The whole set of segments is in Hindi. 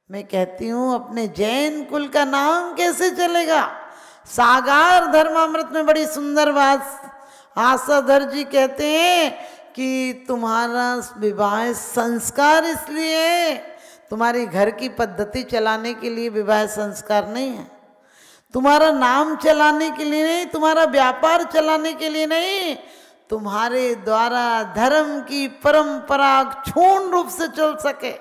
मैं कहती हूँ अपने जैन कुल का नाम कैसे चलेगा। सागार धर्मामृत में बड़ी सुंदर बात आशाधर जी कहते हैं कि तुम्हारा विवाह संस्कार इसलिए, तुम्हारी घर की पद्धति चलाने के लिए विवाह संस्कार नहीं है, तुम्हारा नाम चलाने के लिए नहीं, तुम्हारा व्यापार चलाने के लिए नहीं, तुम्हारे द्वारा धर्म की परंपरा क्षूण रूप से चल सके।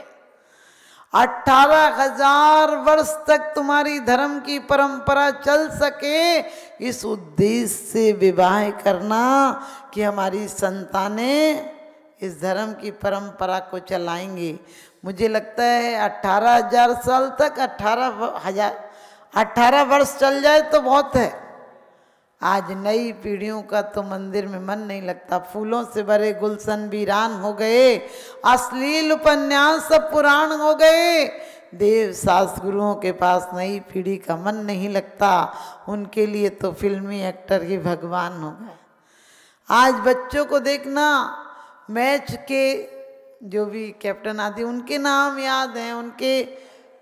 18,000 वर्ष तक तुम्हारी धर्म की परंपरा चल सके, इस उद्देश्य से विवाह करना कि हमारी संतानें इस धर्म की परंपरा को चलाएंगी। मुझे लगता है 18,000 साल तक 18 वर्ष चल जाए तो बहुत है। आज नई पीढ़ियों का तो मंदिर में मन नहीं लगता, फूलों से भरे गुलशन वीरान हो गए, अश्लील उपन्यास सब पुराण हो गए, देव शास्त्र गुरुओं के पास नई पीढ़ी का मन नहीं लगता, उनके लिए तो फिल्मी एक्टर ही भगवान हो गए। आज बच्चों को देखना, मैच के जो भी कैप्टन आदि उनके नाम याद हैं, उनके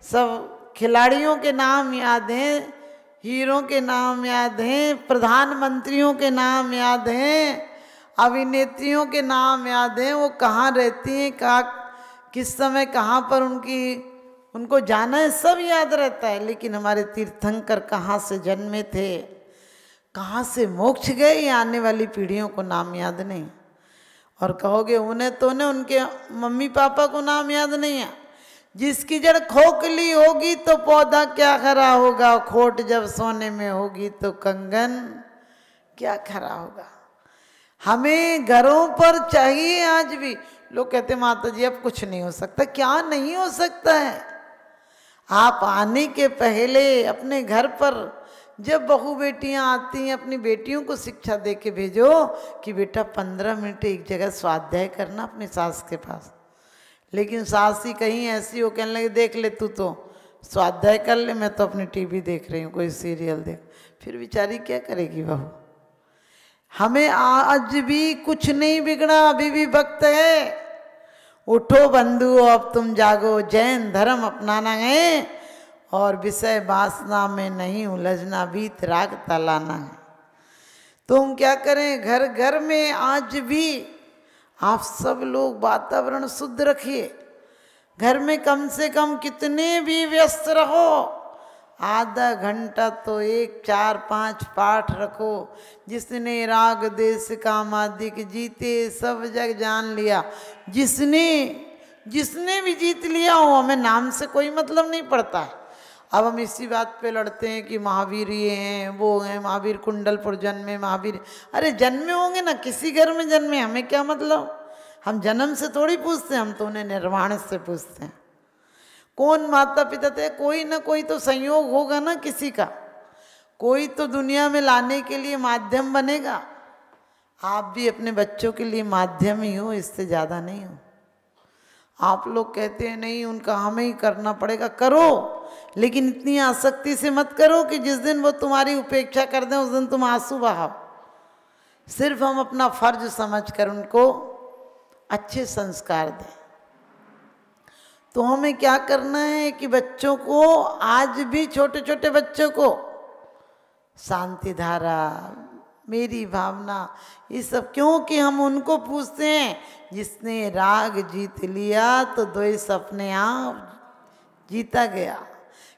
सब खिलाड़ियों के नाम याद हैं, हीरो के नाम याद हैं, प्रधानमंत्रियों के नाम याद हैं, अभिनेत्रियों के नाम याद हैं, वो कहाँ रहती हैं, किस समय कहाँ पर उनको जाना है, सब याद रहता है। लेकिन हमारे तीर्थंकर कहाँ से जन्मे थे, कहाँ से मोक्ष गए, ये आने वाली पीढ़ियों को नाम याद नहीं। और कहोगे उन्हें तो ने उनके मम्मी पापा को नाम याद नहीं है। जिसकी जड़ खोखली होगी तो पौधा क्या खरा होगा, खोट जब सोने में होगी तो कंगन क्या खरा होगा। हमें घरों पर चाहिए। आज भी लोग कहते माता जी अब कुछ नहीं हो सकता। क्या नहीं हो सकता है? आप आने के पहले अपने घर पर जब बहू बेटियां आती हैं, अपनी बेटियों को शिक्षा दे के भेजो कि बेटा 15 मिनट एक जगह स्वाध्याय करना अपनी सास के पास। लेकिन सास ही कहीं ऐसी हो, कहने लगे देख ले तू तो स्वाध्याय कर ले, मैं तो अपनी टीवी देख रही हूँ, कोई सीरियल देख। फिर बेचारी क्या करेगी बहू। हमें आज भी कुछ नहीं बिगड़ा, अभी भी वक्त है। उठो बंधु अब तुम जागो, जैन धर्म अपनाना है और विषय वासना में नहीं उलझना, बीत राग तलाना है। तुम क्या करें, घर घर में आज भी आप सब लोग वातावरण शुद्ध रखिए। घर में कम से कम कितने भी व्यस्त रहो, आधा घंटा तो एक 4-5 पाठ रखो। जिसने राग देश काम आदिक जीते सब जग जान लिया। जिसने भी जीत लिया हो, हमें नाम से कोई मतलब नहीं पड़ता है। अब हम इसी बात पे लड़ते हैं कि महावीर ये हैं वो हैं, महावीर कुंडलपुर जन्मे, महावीर अरे जन्मे होंगे ना, किसी घर में जन्मे, हमें क्या मतलब। हम जन्म से थोड़ी पूछते हैं, हम तो उन्हें निर्वाण से पूछते हैं। कौन माता पिता थे, कोई ना कोई तो संयोग होगा ना किसी का, कोई तो दुनिया में लाने के लिए माध्यम बनेगा। आप भी अपने बच्चों के लिए माध्यम ही हो, इससे ज़्यादा नहीं हो। आप लोग कहते हैं नहीं उनका हमें ही करना पड़ेगा, करो, लेकिन इतनी आसक्ति से मत करो कि जिस दिन वो तुम्हारी उपेक्षा कर दें उस दिन तुम आंसू बहाओ। सिर्फ हम अपना फर्ज समझकर उनको अच्छे संस्कार दें। तो हमें क्या करना है कि बच्चों को, आज भी छोटे छोटे बच्चों को शांति धारा, मेरी भावना, ये सब, क्योंकि हम उनको पूछते हैं जिसने राग जीत लिया तो द्वेष अपने आप जीता गया।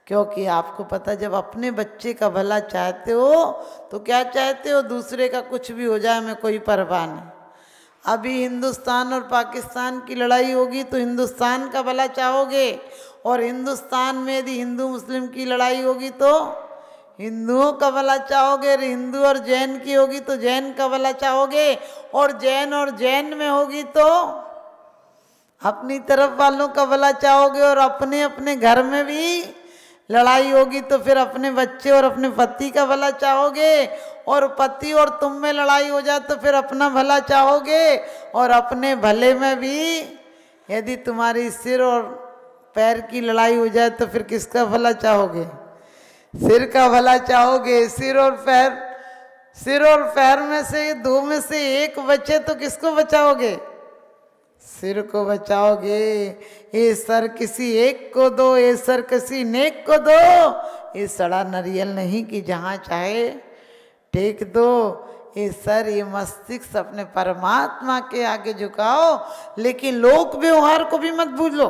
क्योंकि आपको पता, जब अपने बच्चे का भला चाहते हो तो क्या चाहते हो, दूसरे का कुछ भी हो जाए, हमें कोई परवाह नहीं। अभी हिंदुस्तान और पाकिस्तान की लड़ाई होगी तो हिंदुस्तान का भला चाहोगे, और हिंदुस्तान में यदि हिंदू मुस्लिम की लड़ाई होगी तो हिंदुओं का भला चाहोगे, और हिंदू और जैन की होगी तो जैन का भला चाहोगे, और जैन में होगी तो अपनी तरफ वालों का भला चाहोगे, और अपने अपने घर में भी लड़ाई होगी तो फिर अपने बच्चे और अपने पति का भला चाहोगे, और पति और तुम में लड़ाई हो जाए तो फिर अपना भला चाहोगे, और अपने भले में भी यदि तुम्हारी सिर और पैर की लड़ाई हो जाए तो फिर किसका भला चाहोगे, सिर का भला चाहोगे। सिर और पैर में से दो में से एक बचे तो किसको बचाओगे, सिर को बचाओगे, ये सर किसी एक को दो, ये सर किसी नेक को दो, ये सड़ा नरियल नहीं कि जहाँ चाहे टेक दो। ये सर, ये मस्तिष्क अपने परमात्मा के आगे झुकाओ, लेकिन लोक व्यवहार को भी मत भूलो।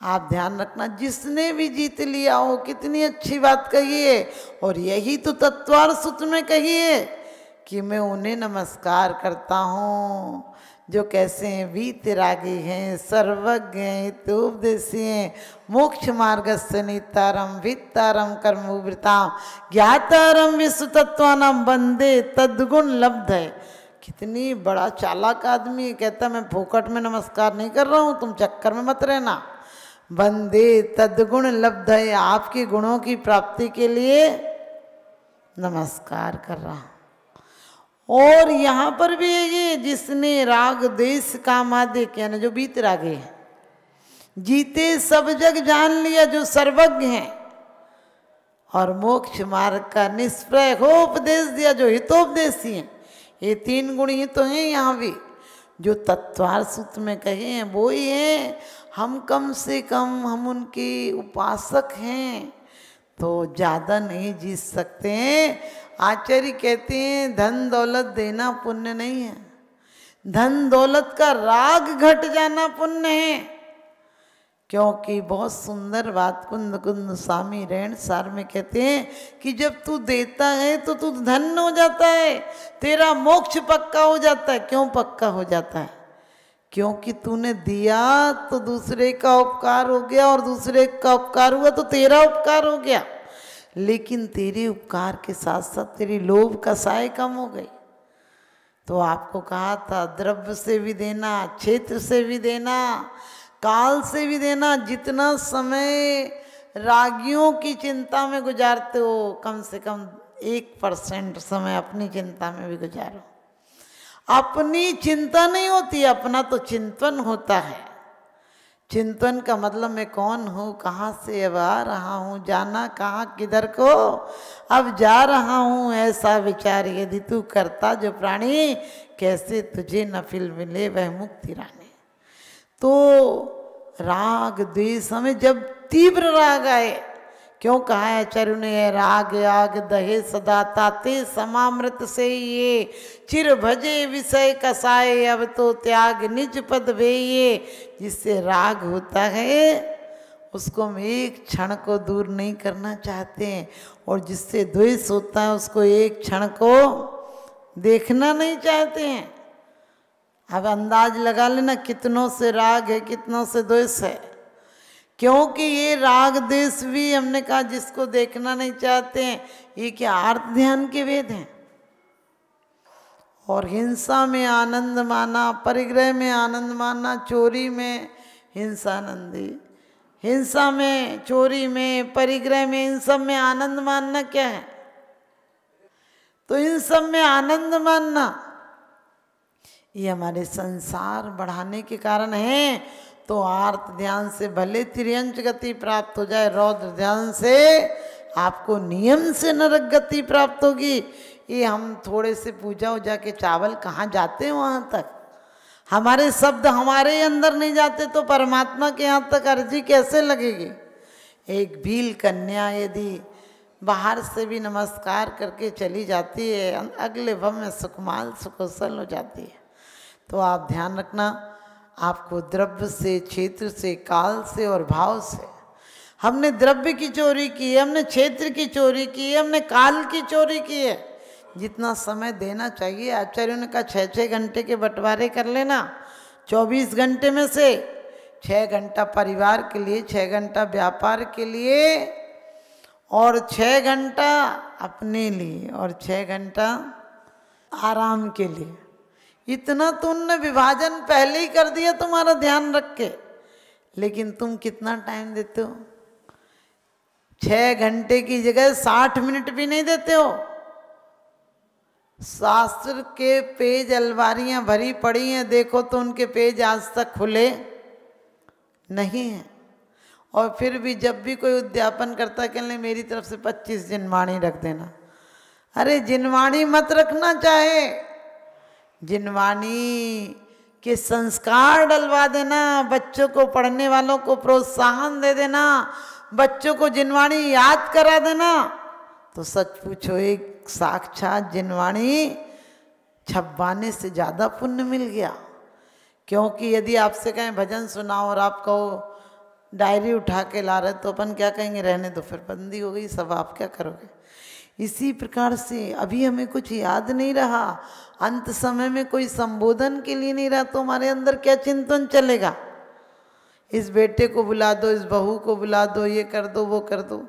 आप ध्यान रखना, जिसने भी जीत लिया हो, कितनी अच्छी बात कही है, और यही तो तत्वार सूत्र में कही है कि मैं उन्हें नमस्कार करता हूँ जो कैसे हैं, वीतरागी हैं, सर्वज्ञ हैं, हितोपदेशी हैं, मोक्ष मार्गस्य नीतारम वित्तारम कर्मोवृताम ज्ञातारम विश्वतत्वानाम वंदे तद्गुण लब्ध है। कितनी बड़ा चालाक आदमी है, कहता मैं फोकट में नमस्कार नहीं कर रहा हूँ, तुम चक्कर में मत रहना। वंदे तद्गुण लब्ध है, आपके गुणों की प्राप्ति के लिए नमस्कार कर रहा हूँ। और यहाँ पर भी ये जिसने राग देश काम आदि किया ना, जो बीत रागे हैं, जीते सब जग जान लिया, जो सर्वज्ञ हैं, और मोक्ष मार्ग का निष्प्रय हो उपदेश दिया, जो हितोपदेशी हैं। ये तीन गुण ही तो हैं यहाँ भी, जो तत्वार सूत्र में कहे हैं वो ही हैं। हम कम से कम हम उनके उपासक हैं तो ज़्यादा नहीं जीत सकते हैं। आचार्य कहते हैं धन दौलत देना पुण्य नहीं है, धन दौलत का राग घट जाना पुण्य है। क्योंकि बहुत सुंदर बात कुंद कुंद स्वामी रेण सार में कहते हैं कि जब तू देता है तो तू धन्य हो जाता है, तेरा मोक्ष पक्का हो जाता है। क्यों पक्का हो जाता है? क्योंकि तूने दिया तो दूसरे का उपकार हो गया, और दूसरे का उपकार हुआ तो तेरा उपकार हो गया। लेकिन तेरे उपकार के साथ साथ तेरी लोभ का साय कम हो गई। तो आपको कहा था द्रव्य से भी देना, क्षेत्र से भी देना, काल से भी देना। जितना समय रागियों की चिंता में गुजारते हो, कम से कम 1% समय अपनी चिंता में भी गुजारो। अपनी चिंता नहीं होती, अपना तो चिंतन होता है। चिंतन का मतलब मैं कौन हूँ, कहाँ से अब आ रहा हूँ, जाना कहाँ किधर को, अब जा रहा हूँ, ऐसा विचार यदि तू करता जो प्राणी, कैसे तुझे न फिल मिले वह मुक्ति रानी। तो राग द्वेष हमें जब तीव्र राग आए, क्यों कहा है आचार्य ने, राग आग दहे सदा ताते समामृत से ये, चिर भजे विषय कसाए अब तो त्याग निज पद भेये। जिससे राग होता है उसको हम एक क्षण को दूर नहीं करना चाहते हैं, और जिससे द्वेष होता है उसको एक क्षण को देखना नहीं चाहते हैं। अब अंदाज लगा लेना कितनों से राग है, कितनों से द्वेष है। क्योंकि ये राग देश भी हमने कहा जिसको देखना नहीं चाहते हैं, ये क्या आर्त ध्यान के वेद हैं। और हिंसा में आनंद माना, परिग्रह में आनंद माना, चोरी में हिंसा नंदी, हिंसा में, चोरी में, परिग्रह में, इन सब में आनंद मानना क्या है? तो इन सब में आनंद मानना ये हमारे संसार बढ़ाने के कारण है। तो आर्त ध्यान से भले त्रियंच गति प्राप्त हो जाए, रौद्र ध्यान से आपको नियम से नरक गति प्राप्त होगी। ये हम थोड़े से पूजा उजा के चावल कहाँ जाते हैं वहाँ तक, हमारे शब्द हमारे अंदर नहीं जाते तो परमात्मा के यहाँ तक अर्जी कैसे लगेगी। एक भील कन्या यदि बाहर से भी नमस्कार करके चली जाती है, अगले भव में सुखमाल सुकुशल हो जाती है। तो आप ध्यान रखना, आपको द्रव्य से, क्षेत्र से, काल से और भाव से, हमने द्रव्य की चोरी की है, हमने क्षेत्र की चोरी की है, हमने काल की चोरी की है। जितना समय देना चाहिए, आचार्यों ने कहा 6-6 घंटे के बंटवारे कर लेना। 24 घंटे में से 6 घंटा परिवार के लिए, 6 घंटा व्यापार के लिए, और 6 घंटा अपने लिए, और 6 घंटा आराम के लिए। इतना तुमने विभाजन पहले ही कर दिया तुम्हारा ध्यान रख के। लेकिन तुम कितना टाइम देते हो? 6 घंटे की जगह 60 मिनट भी नहीं देते हो। शास्त्र के पेज अलमारियां भरी पड़ी हैं, देखो तो उनके पेज आज तक खुले नहीं हैं। और फिर भी जब भी कोई उद्यापन करता है, कहने मेरी तरफ से 25 जिनवाणी रख देना। अरे जिनवाणी मत रखना, चाहे जिनवाणी कि संस्कार डलवा देना, बच्चों को, पढ़ने वालों को प्रोत्साहन दे देना, बच्चों को जिनवाणी याद करा देना, तो सच पूछो एक साक्षात जिनवाणी छपवाने से ज़्यादा पुण्य मिल गया। क्योंकि यदि आपसे कहें भजन सुनाओ और आप कहो डायरी उठा के ला रहे, तो अपन क्या कहेंगे, रहने दो, फिर बंदी हो गई सब, आप क्या करोगे। इसी प्रकार से अभी हमें कुछ याद नहीं रहा, अंत समय में कोई संबोधन के लिए नहीं रहा, तो हमारे अंदर क्या चिंतन चलेगा। इस बेटे को बुला दो, इस बहू को बुला दो, ये कर दो, वो कर दो।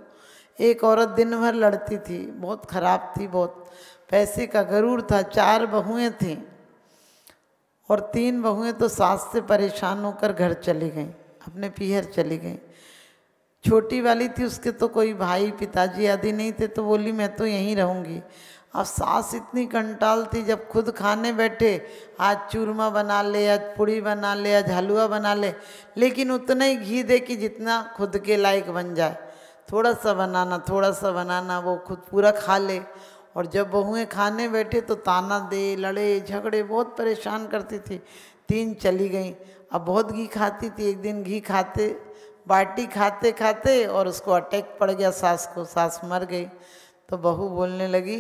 एक औरत दिन भर लड़ती थी, बहुत खराब थी, बहुत पैसे का गरूर था, 4 बहुएं थीं और 3 बहुएं तो सास से परेशान होकर घर चली गईं, अपने पीहर चली गईं। छोटी वाली थी, उसके तो कोई भाई पिताजी आदि नहीं थे, तो बोली मैं तो यहीं रहूँगी। अब सास इतनी कंटाल थी, जब खुद खाने बैठे, आज चूरमा बना ले, आज पूड़ी बना ले, आज हलवा बना ले, लेकिन उतना ही घी दे कि जितना खुद के लायक बन जाए, थोड़ा सा बनाना, वो खुद पूरा खा ले। और जब बहुएं खाने बैठे तो ताना दे, लड़े झगड़े, बहुत परेशान करती थी। 3 चली गईं। अब बहुत घी खाती थी, एक दिन घी खाते, बाटी खाते खाते और उसको अटैक पड़ गया सास को, सास मर गई। तो बहू बोलने लगी,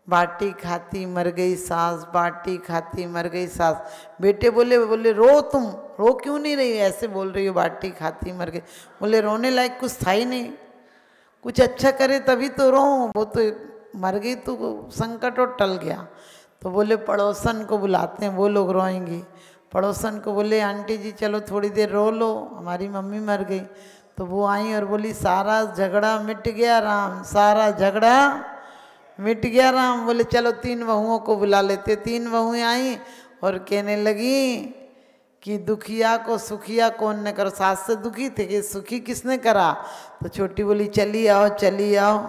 बाटी खाती मर गई सास, बाटी खाती मर गई सास। बेटे बोले रो, तुम रो क्यों नहीं रही, ऐसे बोल रही हो, बाटी खाती मर गई। बोले रोने लायक कुछ था ही नहीं, कुछ अच्छा करे तभी तो रो, वो तो मर गई तो संकट और टल गया। तो बोले पड़ोसन को बुलाते हैं, वो लोग रोएंगी। पड़ोसन को बोले आंटी जी चलो थोड़ी देर रो लो, हमारी मम्मी मर गई। तो वो आई और बोली सारा झगड़ा मिट गया राम, सारा झगड़ा मिट गया राम। बोले चलो 3 बहुओं को बुला लेते। 3 बहुएं आई और कहने लगी कि दुखिया को सुखिया कौन ने करो। सास से दुखी थे कि सुखी किसने करा, तो छोटी बोली चली आओ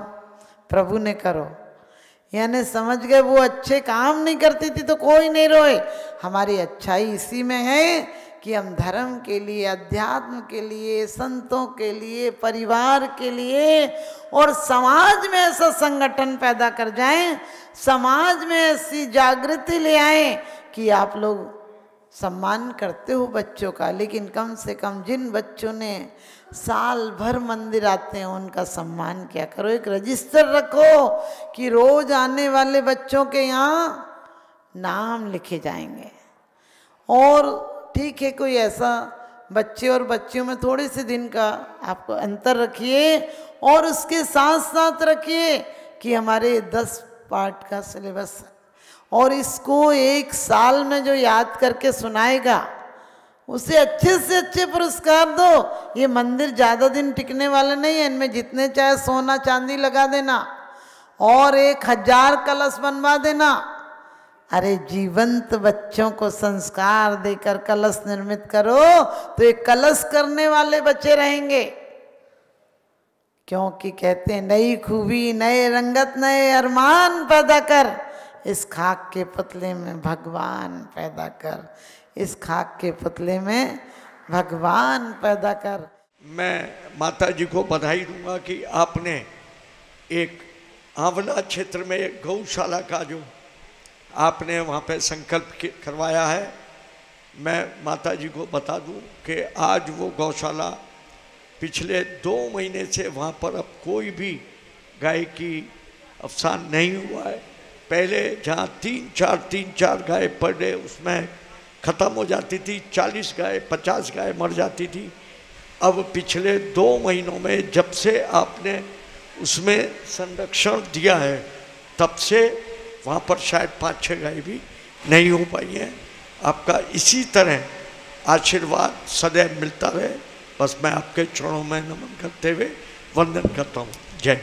प्रभु ने करो। यानी समझ गए वो अच्छे काम नहीं करती थी तो कोई नहीं रोए। हमारी अच्छाई इसी में है कि हम धर्म के लिए, अध्यात्म के लिए, संतों के लिए, परिवार के लिए और समाज में ऐसा संगठन पैदा कर जाएं, समाज में ऐसी जागृति ले आएं कि आप लोग सम्मान करते हो बच्चों का, लेकिन कम से कम जिन बच्चों ने साल भर मंदिर आते हैं उनका सम्मान क्या करो। एक रजिस्टर रखो कि रोज आने वाले बच्चों के यहाँ नाम लिखे जाएंगे। और ठीक है, कोई ऐसा बच्चे और बच्चियों में थोड़े से दिन का आप अंतर रखिए और उसके साथ साथ रखिए कि हमारे 10 पार्ट का सिलेबस, और इसको 1 साल में जो याद करके सुनाएगा उसे अच्छे से अच्छे पुरस्कार दो। ये मंदिर ज़्यादा दिन टिकने वाले नहीं है, इनमें जितने चाहे सोना चांदी लगा देना और 1000 कलश बनवा देना। अरे जीवंत बच्चों को संस्कार देकर कलश निर्मित करो तो एक कलश करने वाले बच्चे रहेंगे। क्योंकि कहते हैं नई खूबी, नए रंगत, नए अरमान पैदा कर, इस खाक के पुतले में भगवान पैदा कर, इस खाक के पुतले में भगवान पैदा कर। मैं माता जी को बधाई दूंगा कि आपने एक आंवला क्षेत्र में एक गौशाला का जो आपने वहाँ पे संकल्प करवाया है, मैं माता जी को बता दूं कि आज वो गौशाला पिछले 2 महीने से वहाँ पर अब कोई भी गाय की अवसान नहीं हुआ है। पहले जहाँ 3-4 गाय पर डे उसमें ख़त्म हो जाती थी, 40 गाय 50 गाय मर जाती थी। अब पिछले 2 महीनों में जब से आपने उसमें संरक्षण दिया है तब से वहाँ पर शायद 5-6 गाय भी नहीं हो पाई हैं। आपका इसी तरह आशीर्वाद सदैव मिलता रहे, बस मैं आपके चरणों में नमन करते हुए वंदन करता हूँ। जय।